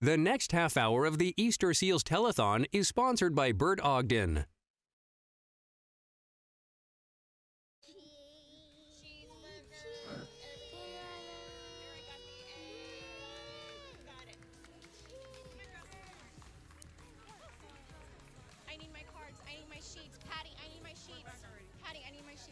The next half hour of the Easterseals Telethon is sponsored by Bert Ogden. I need my cards. I need my sheets. Patty, I need my sheets. Patty, I need my sheets.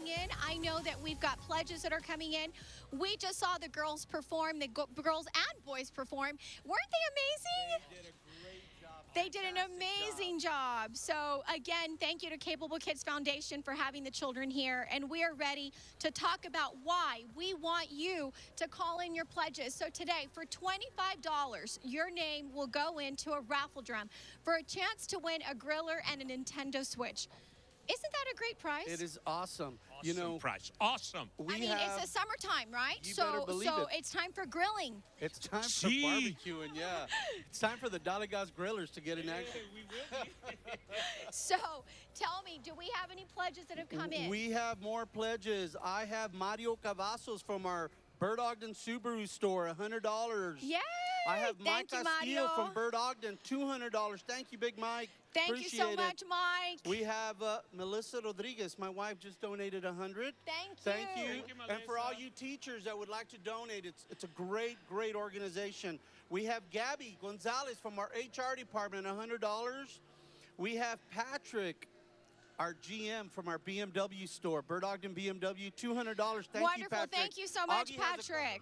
In. I know that we've got pledges that are coming in. We just saw the girls perform, the girls and boys perform. Weren't they amazing? They did an amazing job. So again, thank you to Capable Kids Foundation for having the children here. And we are ready to talk about why we want you to call in your pledges. So today, for $25, your name will go into a raffle drum for a chance to win a griller and a Nintendo Switch. Isn't that a great prize? It is awesome. You know, price. Awesome. It's the summertime, right? You better believe it. It's time for grilling. It's time for barbecuing, yeah. It's time for the Dalagas grillers to get in action. We will be. So, tell me, do we have any pledges that have come in? We have more pledges. I have Mario Cavazos from our Bert Ogden Subaru store, $100. Yay! I have Mike Thank you, Castillo Mario. from Bert Ogden, $200. Thank you, Big Mike. Thank you so much, Mike. We have Melissa Rodriguez. My wife just donated $100. Thank you. Thank you. Melissa. And for all you teachers that would like to donate, it's a great, great organization. We have Gabby Gonzalez from our HR department, $100. We have Patrick, our GM from our BMW store, Bert Ogden BMW, $200. Thank you, Patrick. Wonderful. Thank you so much, Augie has a Patrick.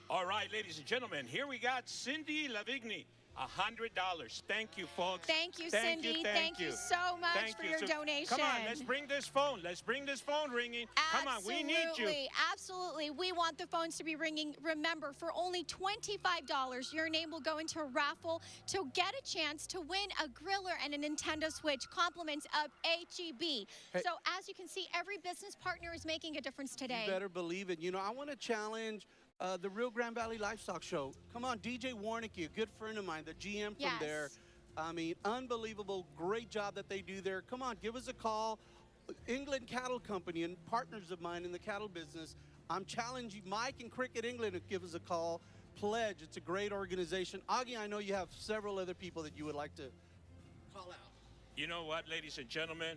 All right, ladies and gentlemen, here we got Cindy Lavigny, $100. Thank you, folks. Thank you, Cindy. Thank you so much for your donation. Come on, let's bring this phone. Let's bring this phone ringing. Come on, we need you. Absolutely. We want the phones to be ringing. Remember, for only $25, your name will go into a raffle to get a chance to win a griller and a Nintendo Switch, compliments of HEB. Hey, so as you can see, every business partner is making a difference today. You better believe it. You know, I want to challenge the Rio Grande Valley Livestock Show. Come on, DJ Warnicki, a good friend of mine, the GM from there. I mean, unbelievable, great job that they do there. Come on, give us a call. England Cattle Company and partners of mine in the cattle business. I'm challenging Mike and Cricket England to give us a call. Pledge, it's a great organization. Augie, I know you have several other people that you would like to call out. You know what, ladies and gentlemen?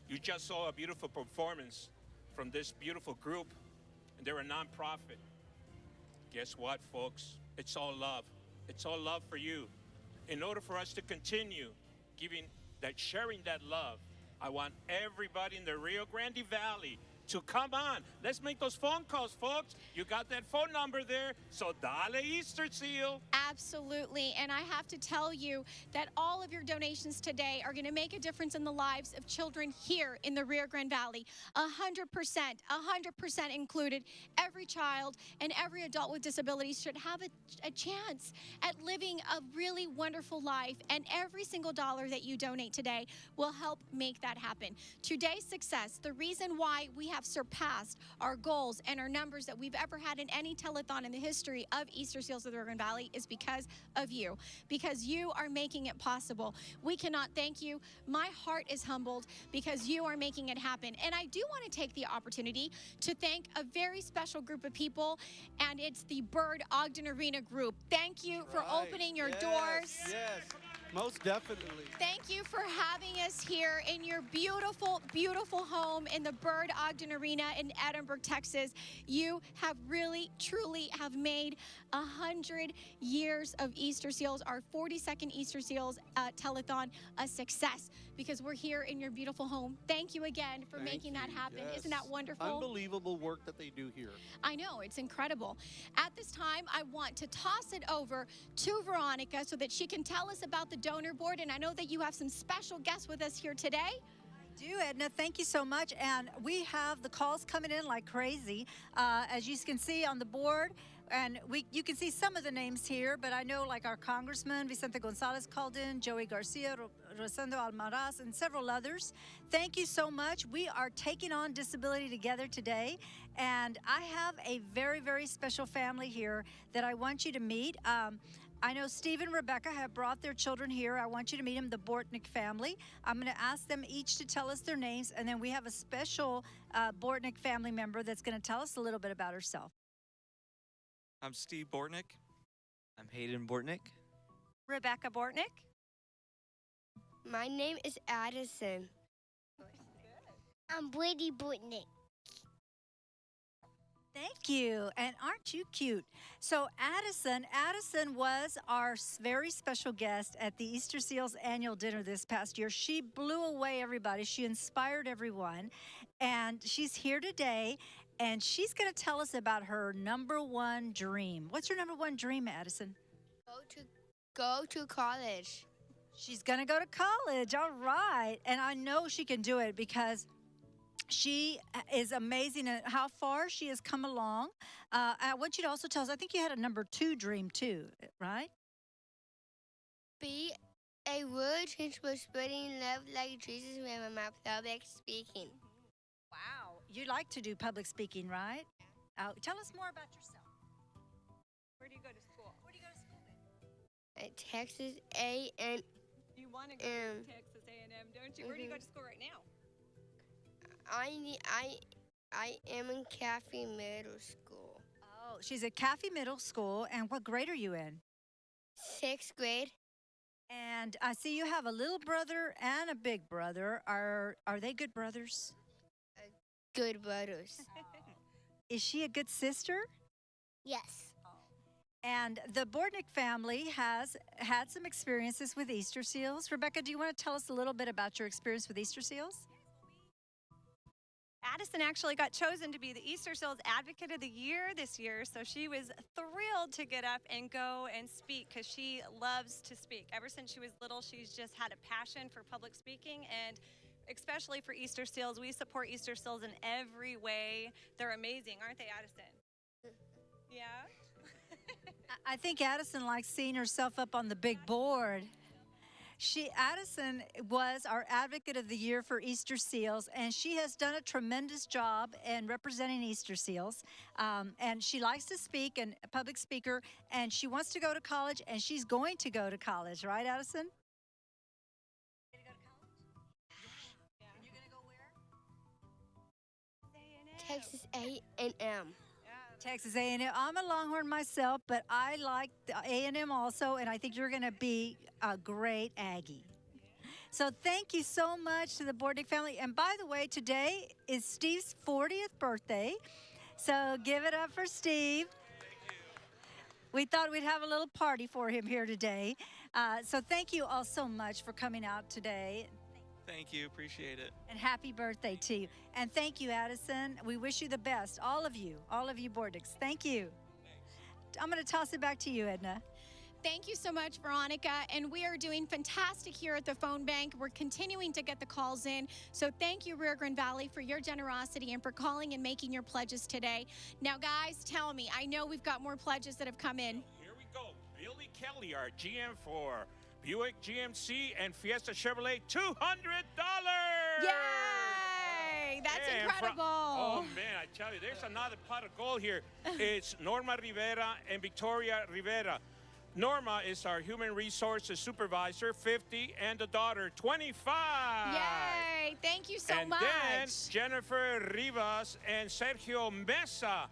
You just saw a beautiful performance from this beautiful group, and they're a nonprofit. Guess what, folks? It's all love. It's all love for you. In order for us to continue sharing that love, I want everybody in the Rio Grande Valley to come on. Let's make those phone calls, folks. You got that phone number there, so dale Easterseal. Absolutely, and I have to tell you that all of your donations today are going to make a difference in the lives of children here in the Rio Grande Valley. 100% included. Every child and every adult with disabilities should have a chance at living a really wonderful life, and every single dollar that you donate today will help make that happen. Today's success, the reason why we have surpassed our goals and our numbers that we've ever had in any telethon in the history of Easterseals of the Rio Grande Valley is because of you, because you are making it possible. We cannot thank you. My heart is humbled because you are making it happen. And I do want to take the opportunity to thank a very special group of people, and it's the Bert Ogden Arena Group. Thank you for opening your doors. Yes, most definitely. Thank you for having us here in your beautiful, beautiful home in the Bert Ogden Arena in Edinburgh, Texas. You have really, truly have made 100 years of Easterseals, our 42nd Easterseals Telethon, a success because we're here in your beautiful home. Thank you again for making that happen. Yes. Isn't that wonderful? Unbelievable work that they do here. I know, it's incredible. At this time, I want to toss it over to Veronica so that she can tell us about the donor board, and I know that you have some special guests with us here today. I do, Edna. Thank you so much. And we have the calls coming in like crazy. As you can see on the board, And you can see some of the names here, but I know like our Congressman, Vicente Gonzalez called in, Joey Garcia, Rosendo Almaraz, and several others. Thank you so much. We are taking on disability together today, and I have a very, very special family here that I want you to meet. I know Steve and Rebecca have brought their children here. I want you to meet them, the Bortnick family. I'm going to ask them each to tell us their names, and then we have a special Bortnick family member that's going to tell us a little bit about herself. I'm Steve Bortnick. I'm Hayden Bortnick. Rebecca Bortnick. My name is Addison. I'm Brady Bortnick. Thank you. And aren't you cute? So Addison was our very special guest at the Easterseals annual dinner this past year. She blew away everybody. She inspired everyone. And she's here today, and she's going to tell us about her #1 dream. What's your #1 dream, Addison? Go to college. She's going to go to college. All right. And I know she can do it because she is amazing at how far she has come along. I want you to also tell us, I think you had a #2 dream too, right? Be a word change for spreading love like Jesus with my public speaking. Wow. You like to do public speaking, right? Tell us more about yourself. Where do you go to school? Where do you go to school then? At Texas A&M. You want to go to Texas A&M, don't you? Where do you go to school right now? I am in Caffey Middle School. Oh, she's at Caffey Middle School. And what grade are you in? 6th grade. And I see you have a little brother and a big brother. Are they good brothers? Good brothers. Is she a good sister? Yes. And the Bortnick family has had some experiences with Easterseals. Rebecca, do you want to tell us a little bit about your experience with Easterseals? Addison actually got chosen to be the Easterseals Advocate of the Year this year, so she was thrilled to get up and go and speak because she loves to speak. Ever since she was little, she's just had a passion for public speaking, and especially for Easterseals. We support Easterseals in every way. They're amazing, aren't they, Addison? Yeah? I think Addison likes seeing herself up on the big board. Addison was our Advocate of the Year for Easterseals, and she has done a tremendous job in representing Easterseals. And she likes to speak, and a public speaker, and she wants to go to college, and she's going to go to college, right, Addison? You're going to go to college? Yeah. And you're going to go where? Texas A&M. Texas A&M. I'm a Longhorn myself, but I like the A&M also, and I think you're going to be a great Aggie. So thank you so much to the Bortnick family. And by the way, today is Steve's 40th birthday, so give it up for Steve. We thought we'd have a little party for him here today. So thank you all so much for coming out today. Thank you. Appreciate it. And happy birthday to you. And thank you, Addison. We wish you the best, all of you Bortnicks. Thank you. Thanks. I'm going to toss it back to you, Edna. Thank you so much, Veronica. And we are doing fantastic here at the phone bank. We're continuing to get the calls in. So thank you, Rio Grande Valley, for your generosity and for calling and making your pledges today. Now, guys, tell me, I know we've got more pledges that have come in. Here we go. Billy Kelly, our GM for Buick GMC and Fiesta Chevrolet, $200. Yay! That's incredible. Oh, man, I tell you, there's another pot of gold here. It's Norma Rivera and Victoria Rivera. Norma is our human resources supervisor, 50, and the daughter, 25. Yay! Thank you so much. And then Jennifer Rivas and Sergio Mesa,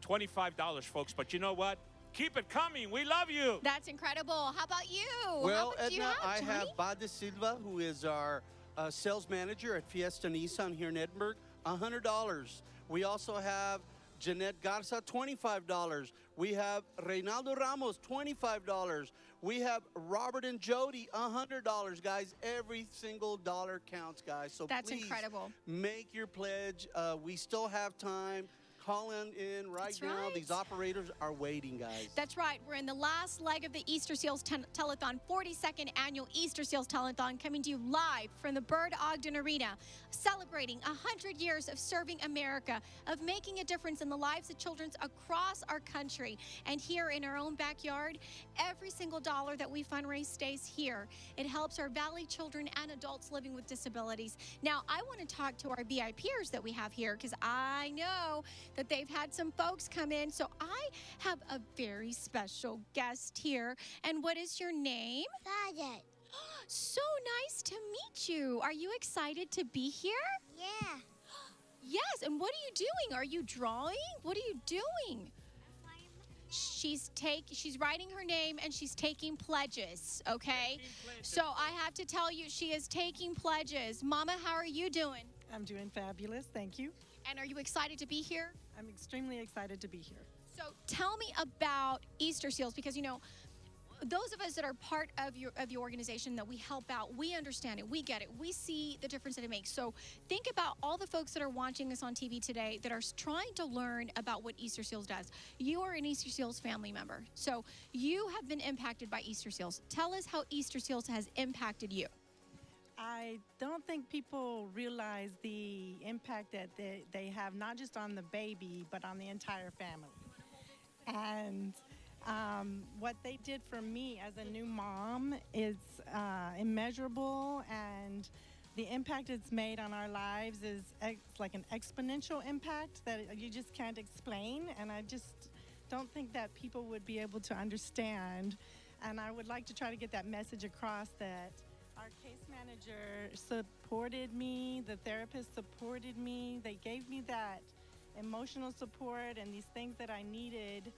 $25, folks. But you know what? Keep it coming. We love you. That's incredible. How about you? Well, How much do you Edna, have, I Johnny? have Bada Silva, who is our sales manager at Fiesta Nissan here in Edinburgh, $100. We also have Jeanette Garza, $25. We have Reynaldo Ramos, $25. We have Robert and Jody, $100, guys. Every single dollar counts, guys. So That's please incredible. make your pledge. We still have time. call in right That's now. right. These operators are waiting, guys. That's right. We're in the last leg of the Easterseals Telethon, 42nd Annual Easterseals Telethon, coming to you live from the Bert Ogden Arena, celebrating 100 years of serving America, of making a difference in the lives of children across our country. And here in our own backyard, every single dollar that we fundraise stays here. It helps our Valley children and adults living with disabilities. Now, I want to talk to our VIPers that we have here because I know that they've had some folks come in. So I have a very special guest here. And what is your name? Faggot. So nice to meet you. Are you excited to be here? Yeah. Yes. And what are you doing? Are you drawing? What are you doing? She's writing her name and she's taking pledges, okay? So I have to tell you, she is taking pledges. Mama, how are you doing? I'm doing fabulous, thank you. And are you excited to be here? I'm extremely excited to be here. So tell me about Easterseals, because, you know, those of us that are part of your organization, that we help out, we understand it, we get it, we see the difference that it makes. So think about all the folks that are watching us on TV today that are trying to learn about what Easterseals does. You are an Easterseals family member, so you have been impacted by Easterseals. Tell us how Easterseals has impacted you. I don't think people realize the impact that they have, not just on the baby, but on the entire family. And what they did for me as a new mom is immeasurable, and the impact it's made on our lives is like an exponential impact that you just can't explain, and I just don't think that people would be able to understand. And I would like to try to get that message across, that our case manager supported me, the therapist supported me, they gave me that emotional support and these things that I needed.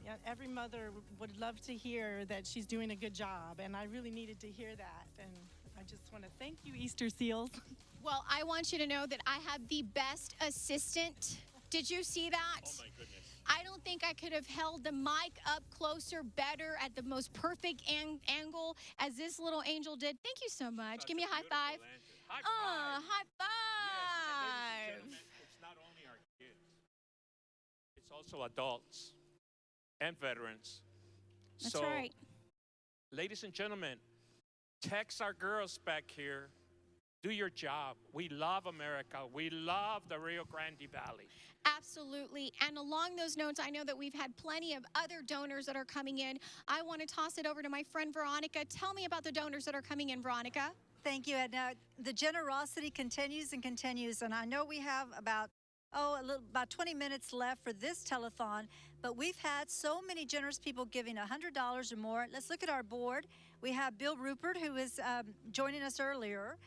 You know, every mother would love to hear that she's doing a good job, and I really needed to hear that. And I just want to thank you, Easterseals. Well, I want you to know that I have the best assistant. Did you see that? Oh, my goodness. I don't think I could have held the mic up closer, better, at the most perfect angle as this little angel did. Thank you so much. Give me a high five. High five. High Yes, five. and ladies and gentlemen, it's not only our kids, it's also adults and veterans. That's So, right. ladies and gentlemen, text our girls back here. Do your job. We love America. We love the Rio Grande Valley. Absolutely. And along those notes, I know that we've had plenty of other donors that are coming in. I want to toss it over to my friend Veronica. Tell me about the donors that are coming in, Veronica. Thank you, Edna. The generosity continues and continues, and I know we have about 20 minutes left for this telethon, but we've had so many generous people giving $100 or more. Let's look at our board. We have Bill Rupert, who is joining us earlier.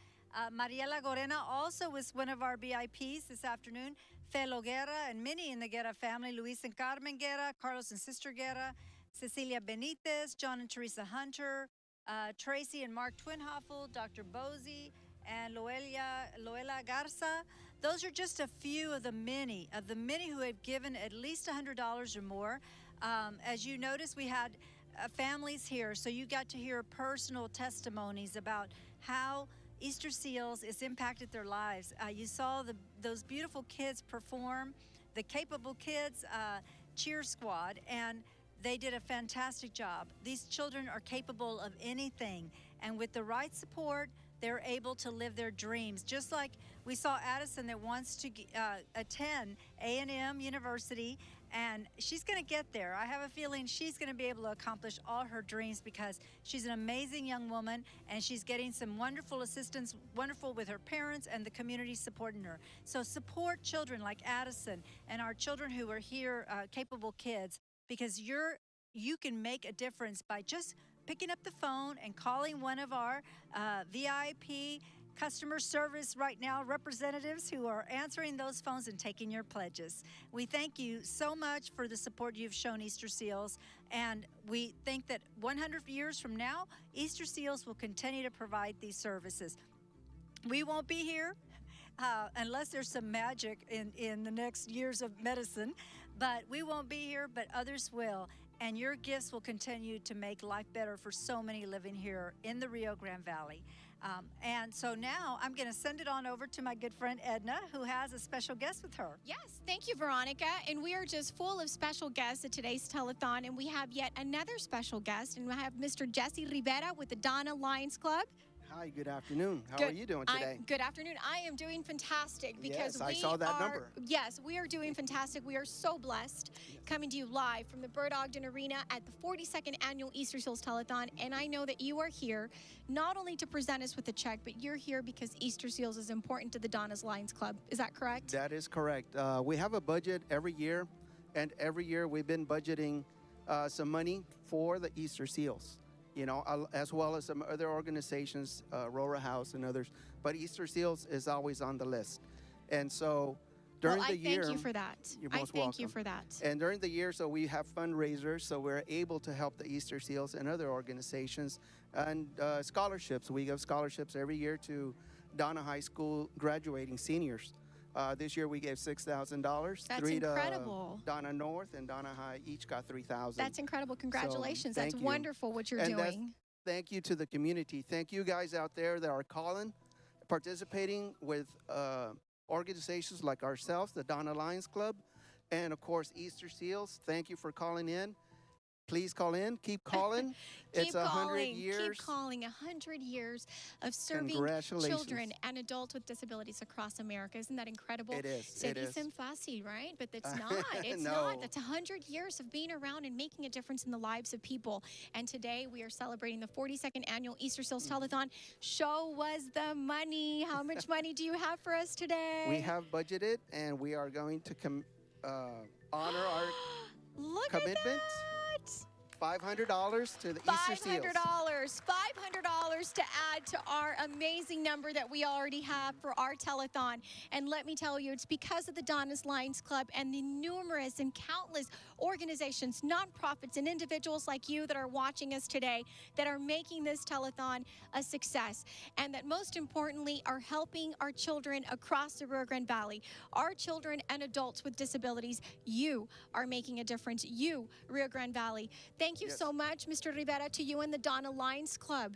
Mariela Gorena also was one of our VIPs this afternoon. Felo Guerra and many in the Guerra family, Luis and Carmen Guerra, Carlos and Sister Guerra, Cecilia Benitez, John and Teresa Hunter, Tracy and Mark Twinhoffel, Dr. Bozy, and Loela Garza. Those are just a few of the many who have given at least $100 or more. As you notice, we had families here, so you got to hear personal testimonies about how Easterseals has impacted their lives. You saw those beautiful kids perform, the capable kids cheer squad, and they did a fantastic job. These children are capable of anything, and with the right support, they're able to live their dreams. Just like we saw Addison that wants to attend A&M University, and she's gonna get there. I have a feeling she's gonna be able to accomplish all her dreams because she's an amazing young woman, and she's getting some wonderful assistance, wonderful with her parents and the community supporting her. So support children like Addison and our children who are here, capable kids, because you can make a difference by just picking up the phone and calling one of our VIP customer service right now representatives who are answering those phones and taking your pledges. We thank you so much for the support you've shown Easterseals, and we think that 100 years from now, Easterseals will continue to provide these services. We won't be here unless there's some magic in the next years of medicine, but we won't be here, but others will. and your gifts will continue to make life better for so many living here in the Rio Grande Valley. And so now I'm going to send it on over to my good friend Edna, who has a special guest with her. Yes, thank you, Veronica. And we are just full of special guests at today's telethon. And we have yet another special guest. And we have Mr. Jesse Rivera with the Donna Lions Club. Hi, good afternoon. How are you doing today? Good afternoon. I am doing fantastic because yes, I saw that number. Yes, we are doing fantastic. We are so blessed coming to you live from the Bert Ogden Arena at the 42nd Annual Easterseals Telethon. And I know that you are here not only to present us with a check, but you're here because Easterseals is important to the Donna's Lions Club. Is that correct? That is correct. We have a budget every year, and every year we've been budgeting some money for the Easterseals. You know, as well as some other organizations, Rora House and others. But Easterseals is always on the list. And so during the year... I thank you for that. You're most welcome. I thank you for that. And during the year, so we have fundraisers, so we're able to help the Easterseals and other organizations. And scholarships. We give scholarships every year to Donna High School graduating seniors. This year we gave $6,000. That's incredible. Donna North and Donna High each got $3,000. That's incredible. Congratulations. So, that's wonderful what you're doing. Thank you to the community. Thank you guys out there that are calling, participating with organizations like ourselves, the Donna Lions Club, and of course Easterseals. Thank you for calling in. Please call in. Keep calling. It's 100 years. Keep calling. 100 years of serving children and adults with disabilities across America. Isn't that incredible? It is. Se dicen fácil, right? But it's not. It's no. not. That's 100 years of being around and making a difference in the lives of people. And today we are celebrating the 42nd Annual Easterseals Telethon. Show us the money. How much money do you have for us today? We have budgeted, and we are going to honor our commitment. At that. $500 to the Easterseals. $500 to add to our amazing number that we already have for our telethon. And let me tell you, it's because of the Donna's Lions Club and the numerous and countless organizations, nonprofits, and individuals like you that are watching us today that are making this telethon a success. And that most importantly are helping our children across the Rio Grande Valley. Our children and adults with disabilities, you are making a difference. You, Rio Grande Valley. Thank you so much, Mr. Rivera, to you and the Donna Lions Club.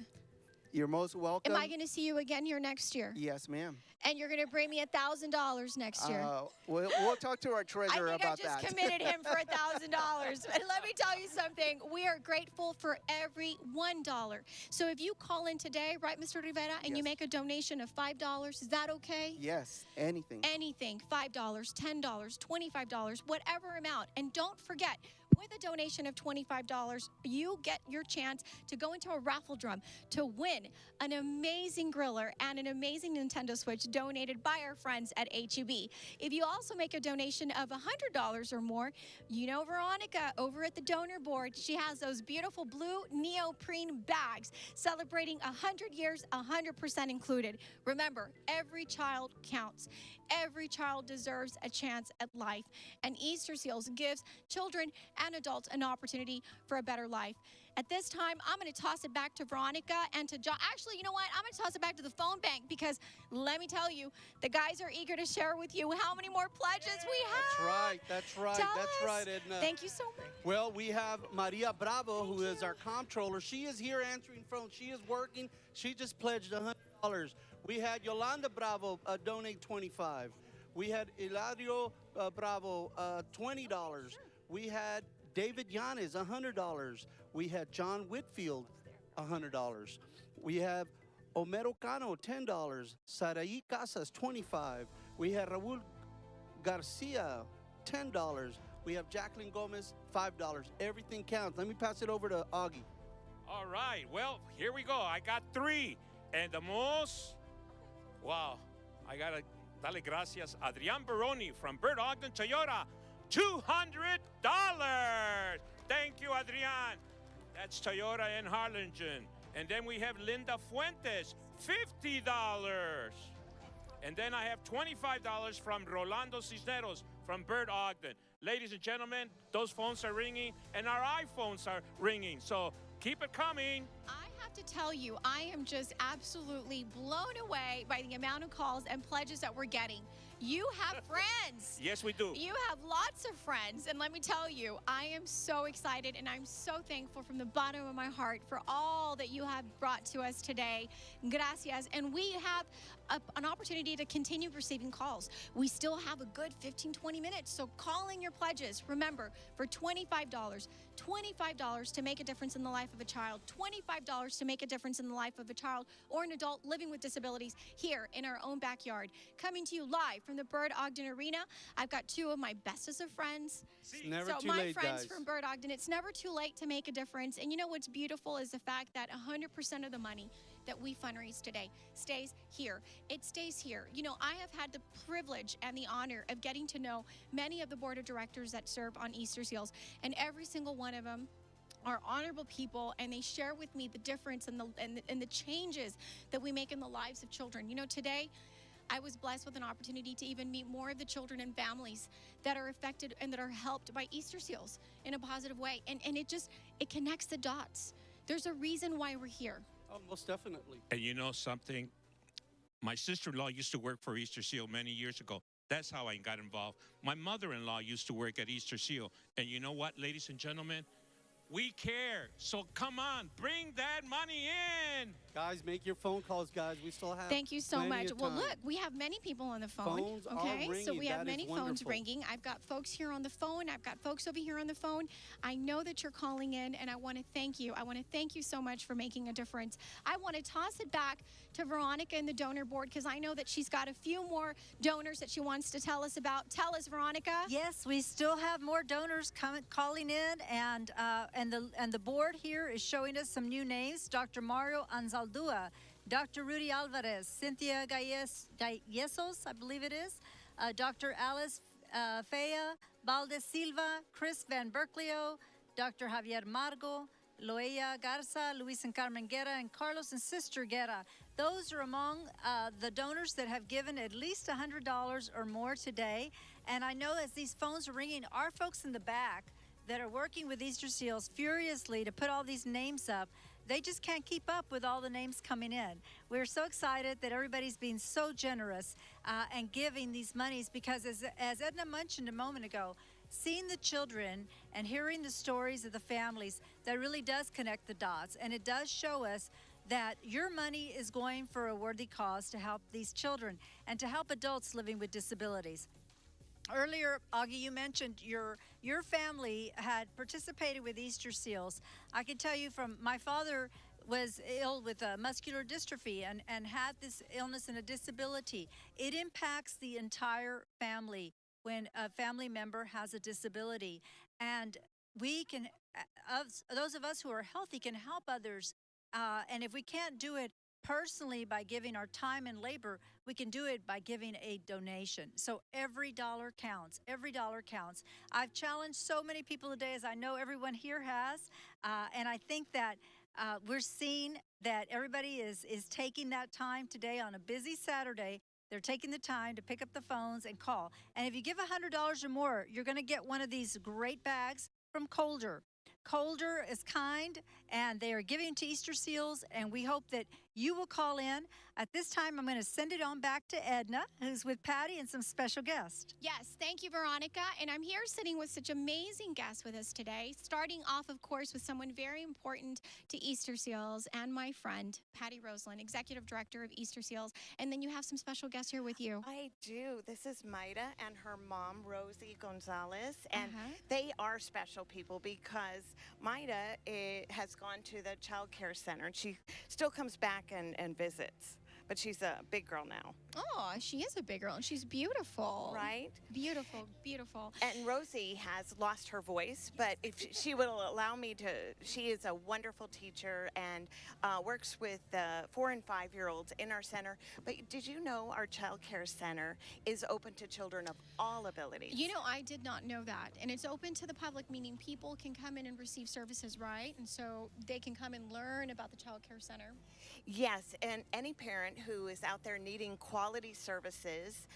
You're most welcome. Am I going to see you again here next year? Yes, ma'am. And you're going to bring me $1,000 next year? We'll talk to our treasurer about that. I just committed him for $1,000. And let me tell you something. We are grateful for every $1. So if you call in today, right, Mr. Rivera, and you make a donation of $5, is that okay? Yes, anything. Anything. $5, $10, $25, whatever amount. And don't forget, with a donation of $25, you get your chance to go into a raffle drum to win an amazing griller and an amazing Nintendo Switch donated by our friends at HEB. If you also make a donation of $100 or more, you know Veronica over at the donor board, she has those beautiful blue neoprene bags celebrating 100 years, 100% included. Remember, every child counts. Every child deserves a chance at life, and Easterseals gives children and adults an opportunity for a better life. At this time, I'm going to toss it back to Veronica and to John. Actually, you know what? I'm going to toss it back to the phone bank because let me tell you, the guys are eager to share with you how many more pledges we have. That's right. Tell That's us. right, Edna. Thank you so much. Well, we have Maria Bravo, who is our comptroller. She is here answering phones. She is working. She just pledged $100. We had Yolanda Bravo donate $25. We had Eladio Bravo $20. We had David Yanes $100. We had John Whitfield $100. We have Homero Cano $10. Saraí Casas $25. We had Raul Garcia $10. We have Jacqueline Gomez $5. Everything counts. Let me pass it over to Augie. All right, well, here we go. I got 3. And the most, wow, I got to dale gracias. Adrian Baroni from Bert Ogden Toyota, $200. Thank you, Adrian. That's Toyota in Harlingen. And then we have Linda Fuentes, $50. And then I have $25 from Rolando Cisneros from Bert Ogden. Ladies and gentlemen, those phones are ringing and our iPhones are ringing. So keep it coming. I have to tell you, I am just absolutely blown away by the amount of calls and pledges that we're getting. You have friends. Yes, we do. You have lots of friends. And let me tell you, I am so excited and I'm so thankful from the bottom of my heart for all that you have brought to us today. Gracias. And we have an opportunity to continue receiving calls. We still have a good 15, 20 minutes. So call in your pledges. Remember, for $25 to make a difference in the life of a child, $25 to make a difference in the life of a child or an adult living with disabilities here in our own backyard. Coming to you live from the Bert Ogden Arena. I've got two of my bestest of friends. It's never too my late, friends guys. from Bert Ogden, it's never too late to make a difference. And you know what's beautiful is the fact that 100% of the money that we fundraise today stays here. It stays here. You know, I have had the privilege and the honor of getting to know many of the board of directors that serve on Easterseals, and every single one of them are honorable people, and they share with me the difference and the changes that we make in the lives of children. You know, today I was blessed with an opportunity to even meet more of the children and families that are affected and that are helped by Easterseals in a positive way. And it connects the dots. There's a reason why we're here. Oh, most definitely. And you know something? My sister-in-law used to work for Easterseals many years ago. That's how I got involved. My mother-in-law used to work at Easterseals. And you know what, ladies and gentlemen? We care. So come on, bring that money in. Guys, make your phone calls, guys. We still have Thank you so plenty much. of Well, time. look, we have many people on the phone. Phones are okay, so ringing. we have That is many phones wonderful. ringing. I've got folks here on the phone. I've got folks over here on the phone. I know that you're calling in, and I want to thank you. I want to thank you so much for making a difference. I want to toss it back to Veronica and the donor board because I know that she's got a few more donors that she wants to tell us about. Tell us, Veronica. Yes, we still have more donors calling in, and the board here is showing us some new names. Dr. Mario Anzaldúa, Dr. Rudy Alvarez, Cynthia Gallesos, I believe it is, Dr. Alice Fea, Valdez Silva, Chris Van Berklio, Dr. Javier Margo, Loella Garza, Luis and Carmen Guerra, and Carlos and Sister Guerra. Those are among the donors that have given at least $100 or more today. And I know as these phones are ringing, our folks in the back that are working with Easterseals furiously to put all these names up, they just can't keep up with all the names coming in. We're so excited that everybody's being so generous and giving these monies because as Edna mentioned a moment ago, seeing the children and hearing the stories of the families, that really does connect the dots, and it does show us that your money is going for a worthy cause to help these children and to help adults living with disabilities. Earlier, Augie, you mentioned your family had participated with Easterseals. I can tell you from my father was ill with muscular dystrophy and had this illness and a disability. It impacts the entire family when a family member has a disability. And we can, those of us who are healthy can help others. And if we can't do it personally by giving our time and labor, we can do it by giving a donation. So every dollar counts. Every dollar counts. I've challenged so many people today, as I know everyone here has, and I think that we're seeing that everybody is taking that time today on a busy Saturday. They're taking the time to pick up the phones and call. And if you give $100 or more, you're going to get one of these great bags from Colder. Colder is kind, and they are giving to Easterseals, and we hope that you will call in. At this time, I'm going to send it on back to Edna, who's with Patty and some special guests. Yes, thank you, Veronica. And I'm here sitting with such amazing guests with us today, starting off, of course, with someone very important to Easterseals and my friend, Patty Roseland, Executive Director of Easterseals. And then you have some special guests here with you. I do. This is Maida and her mom, Rosie Gonzalez. And they are special people because Maida has gone to the child care center. And she still comes back and visits. But she's a big girl now. Oh, she is a big girl, and she's beautiful. Right? Beautiful, beautiful. And Rosie has lost her voice, but if she will allow me to, she is a wonderful teacher and works with 4- and 5-year-olds in our center. But did you know our child care center is open to children of all abilities? You know, I did not know that. And it's open to the public, meaning people can come in and receive services, right? And so they can come and learn about the child care center. Yes, and any parent who is out there needing quality services,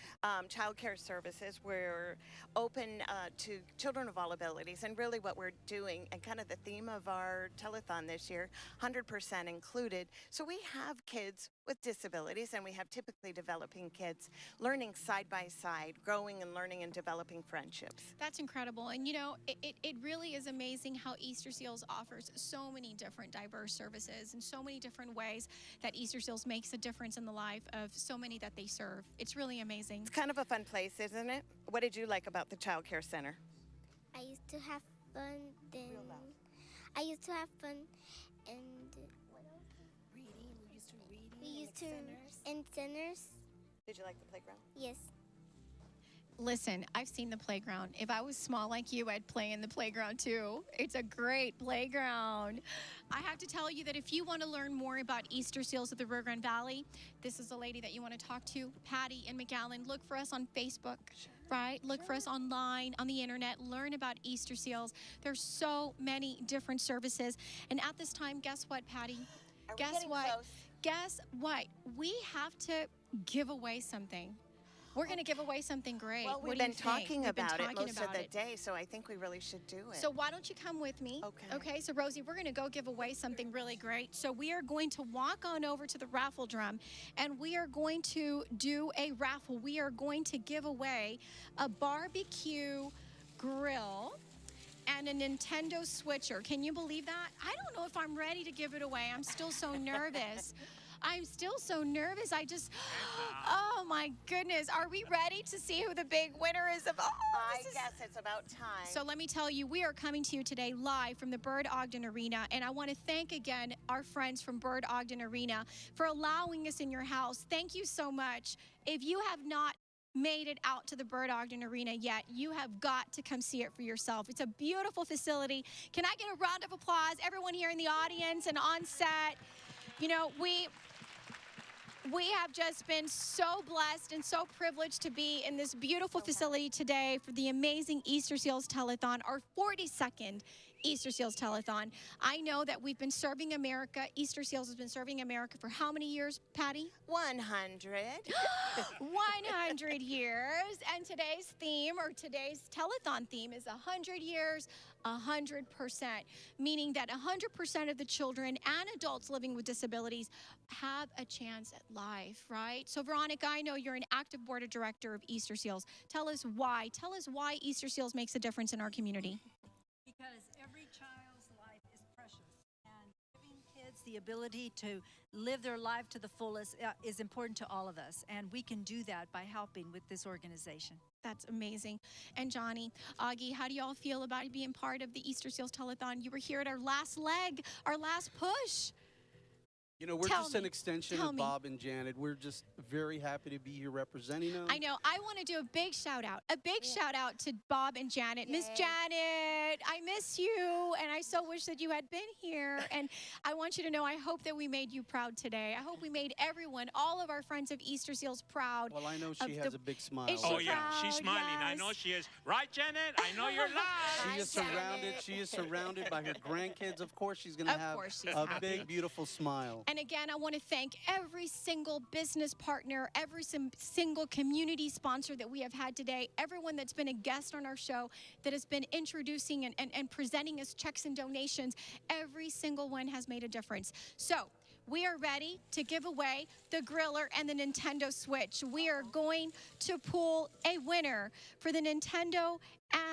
child care services, we're open to children of all abilities. And really what we're doing, and kind of the theme of our telethon this year, 100% included. So we have kids with disabilities, and we have typically developing kids learning side by side, growing and learning and developing friendships. That's incredible. And you know, it really is amazing how Easterseals offers so many different diverse services and so many different ways that Easterseals makes a difference in the life of so many that they serve. It's really amazing. It's kind of a fun place, isn't it? What did you like about the Child Care Center? I used to have fun then. I used to have fun and what else? Reading. We used to read. We used to in centers. Did you like the playground? Yes. Listen, I've seen the playground. If I was small like you, I'd play in the playground too. It's a great playground. I have to tell you that if you want to learn more about Easterseals of the Rio Grande Valley, this is the lady that you want to talk to, Patty and McAllen. Look for us on Facebook, right? Look for us online, on the internet. Learn about Easterseals. There's so many different services. And at this time, guess what, Patty? Guess what? Close? Guess what? We have to give away something. We're going to give away something great. Well, What we've do been you think? talking We've been about it talking most about of the it. day, so I think we really should do it. So why don't you come with me? Okay. Okay, so Rosie, we're going to go give away something really great. So we are going to walk on over to the raffle drum, and we are going to do a raffle. We are going to give away a barbecue grill and a Nintendo Switcher. Can you believe that? I don't know if I'm ready to give it away. I'm still so nervous. I'm still so nervous. Oh my goodness. Are we ready to see who the big winner is of? I guess it's about time. So let me tell you, we are coming to you today live from the Bert Ogden Arena. And I want to thank again our friends from Bert Ogden Arena for allowing us in your house. Thank you so much. If you have not made it out to the Bert Ogden Arena yet, you have got to come see it for yourself. It's a beautiful facility. Can I get a round of applause? Everyone here in the audience and on set. You know, we have just been so blessed and so privileged to be in this beautiful facility today for the amazing Easterseals Telethon, our 42nd Easterseals Telethon. I know that we've been serving America. Easterseals has been serving America for how many years, Patty? 100. 100 years. And today's theme, or today's telethon theme, is 100 years, 100%, meaning that 100% of the children and adults living with disabilities have a chance at life, right? So Veronica, I know you're an active board of director of Easterseals. Tell us why. Tell us why Easterseals makes a difference in our community. Because every child's life is precious, and giving kids the ability to live their life to the fullest is important to all of us, and we can do that by helping with this organization. That's amazing. And Johnny, Augie, how do y'all feel about being part of the Easterseals Telethon? You were here at our last leg, our last push. You know, we're Tell just me. an extension Tell of me. Bob and Janet. We're just very happy to be here representing them. I know. I want to do a big shout out to Bob and Janet. Miss Janet, I miss you, and I so wish that you had been here. And I want you to know, I hope that we made you proud today. I hope we made everyone, all of our friends of Easterseals proud. Well, I know she has a big smile. Is she Oh, yeah, she's proud? smiling. I know Yes. she is. Right, Janet? I know you're live. She is surrounded. She is surrounded by her grandkids. Of course, she's going to Of have course she's a happy. big, beautiful smile. And again, I want to thank every single business partner, every single community sponsor that we have had today, everyone that's been a guest on our show, that has been introducing and presenting us checks and donations. Every single one has made a difference. So we are ready to give away the griller and the Nintendo Switch. We are going to pull a winner for the Nintendo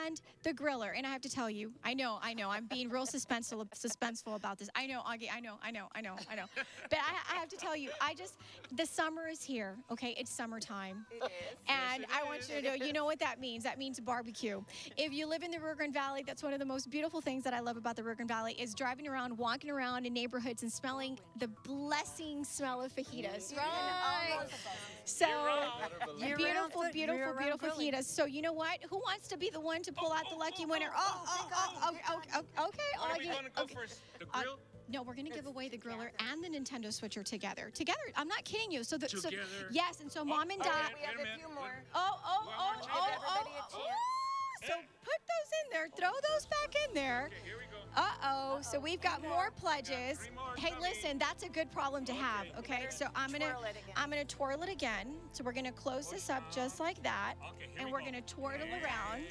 and the griller. And I have to tell you, I know, I'm being real suspenseful about this. I know, Augie, I know. But I have to tell you, the summer is here, okay? It's summertime. It is. And I want you to know, you know what that means. That means barbecue. If you live in the Rio Grande Valley, that's one of the most beautiful things that I love about the Rio Grande Valley is driving around, walking around in neighborhoods and smelling the blessing smell of fajitas, right? So, beautiful fajitas. So you know what? Who wants to be the one to pull out the lucky winner? Okay, What are we Augie. going to go first? The grill? No, we're going to give away the griller and the Nintendo Switcher together. Together. I'm not kidding you. So Together? Yes, and so Mom and Dad. We have a few more. So put those in there. Throw those back in there. Okay, here we go. Uh-oh. So we've got more pledges. Three more Hey, coming. listen, that's a good problem to have, okay? So I'm going to twirl it again. So we're going to close this up just like that. Okay, here And we we're go. going to twirl around.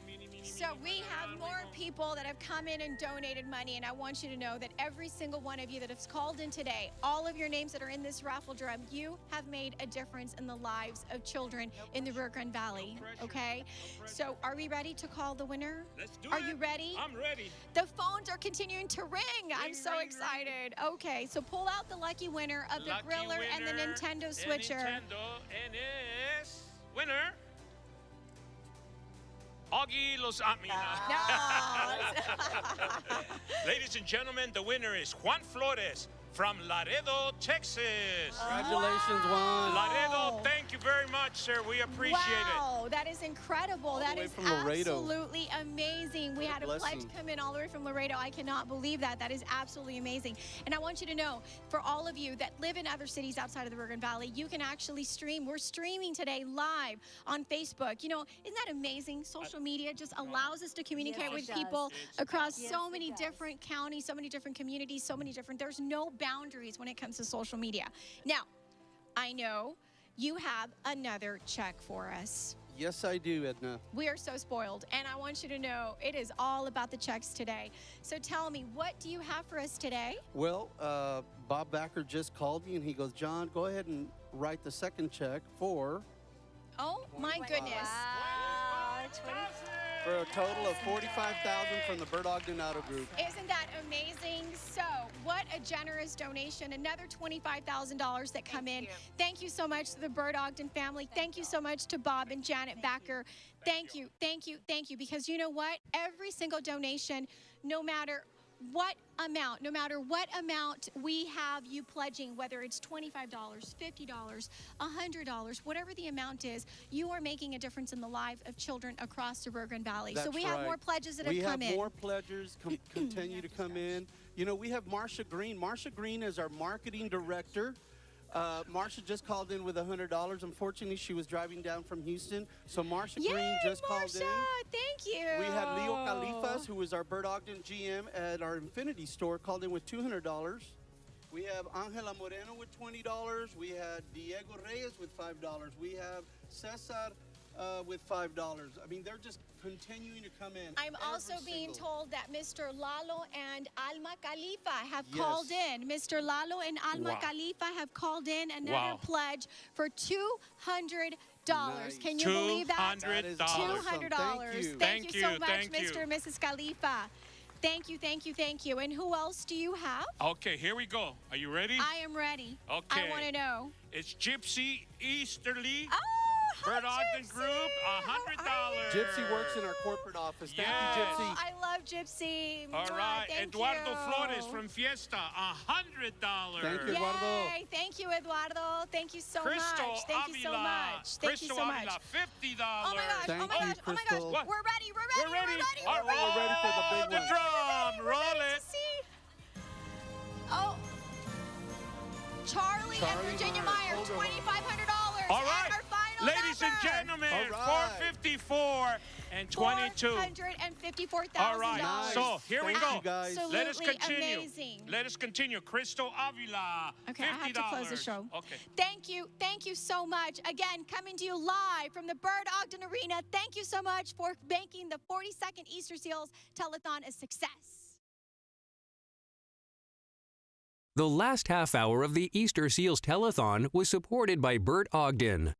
Meeny, meeny, So we have more people that have come in and donated money, and I want you to know that every single one of you that has called in today, all of your names that are in this raffle drum, you have made a difference in the lives of children in the Rio Grande Valley, okay? So are we ready to call the winner? Let's do Are it. you ready? I'm ready. The phones are continuing to ring. I'm so excited. Okay, so pull out the lucky winner of the Lucky griller and the winner, Nintendo and Switcher. Nintendo, and is winner. Augie Los Ladies and gentlemen, the winner is Juan Flores from Laredo, Texas. Congratulations, Juan. Laredo, thank you very much, sir. We appreciate it. Wow, that is incredible. All That the way is from Laredo. absolutely amazing. We What a had a pledge blessing. come in all the way from Laredo. I cannot believe that. That is absolutely amazing. And I want you to know, for all of you that live in other cities outside of the Rio Grande Valley, you can actually stream. We're streaming today live on Facebook. You know, isn't that amazing? Social media just allows us to communicate with it people does. across Yes, so it many does. different counties, so many different communities, so many different, there's no boundaries when it comes to social media. Now, I know you have another check for us. Yes, I do, Edna. We are so spoiled, and I want you to know it is all about the checks today. So tell me, what do you have for us today? Well, Bob Backer just called me, and he goes, John, go ahead and write the second check for Oh my goodness. Wow, for a total of $45,000 from the Bert Ogden Auto Group. Isn't that amazing? So, what a generous donation. Another $25,000 that come in. Thank you so much to the Bert Ogden family. Thank you so much to Bob and Janet Backer. Thank you, thank you, thank you. Because you know what? Every single donation, no matter what amount we have you pledging, whether it's $25, $50, $100, whatever the amount is, you are making a difference in the life of children across the Rio Grande Valley. So That's we have right. more pledges that have come in. We have more pledges continue to come in. You know, we have Marsha Green. Marsha Green is our marketing director. Marsha just called in with $100. Unfortunately, she was driving down from Houston. So Marsha Green just called in. Thank you. We had Leo Califas, who is our Bert Ogden GM at our Infinity store, called in with $200. We have Angela Moreno with $20. We had Diego Reyes with $5. We have Cesar with $5. I mean, they're just continuing to come in. I'm also being told that Mr. Lalo and Alma Khalifa have Yes. called in. Mr. Lalo and Alma Wow. Khalifa have called in another Wow. pledge for $200. Nice. Can you believe that? That is $200. awesome. $200. Thank you so much, thank you. Mr. and Mrs. Khalifa. Thank you, thank you, thank you. And who else do you have? Okay, here we go. Are you ready? I am ready. Okay. I want to know. It's Gypsy Easterly. Oh, hi, Bert Ogden Gypsy. Group, How are $100. Gypsy works in our corporate office. Thank Yes. you, Gypsy. Oh, I love Gypsy. All Mwah, right, thank Eduardo you. Flores from Fiesta, $100. Thank you, Eduardo. Yay. Thank you, Eduardo. Thank you so Crystal much. Thank you so Avila. much. Thank Crystal you so much. Avila, $50. Oh my gosh, Thank oh my you, gosh, oh my gosh. Crystal. What? We're ready, we're ready, We're ready. we're All ready. right. We're ready for the big The one. drum. Roll Ready it. to see. Oh, Charlie and Charlie Virginia Meyer. Meyer, Hold on. $2,500. All right. And our final Ladies and number. gentlemen, All right. 454 and 22. $454,000. All right. Nice. So here we Thank go. you, guys. Let us Absolutely continue. amazing. Let us continue. Crystal Avila, Okay, $50. I have to close the show. Okay. Thank you so much. Again, coming to you live from the Bert Ogden Arena. Thank you so much for making the 42nd Easterseals Telethon a success. The last half hour of the Easterseals Telethon was supported by Bert Ogden.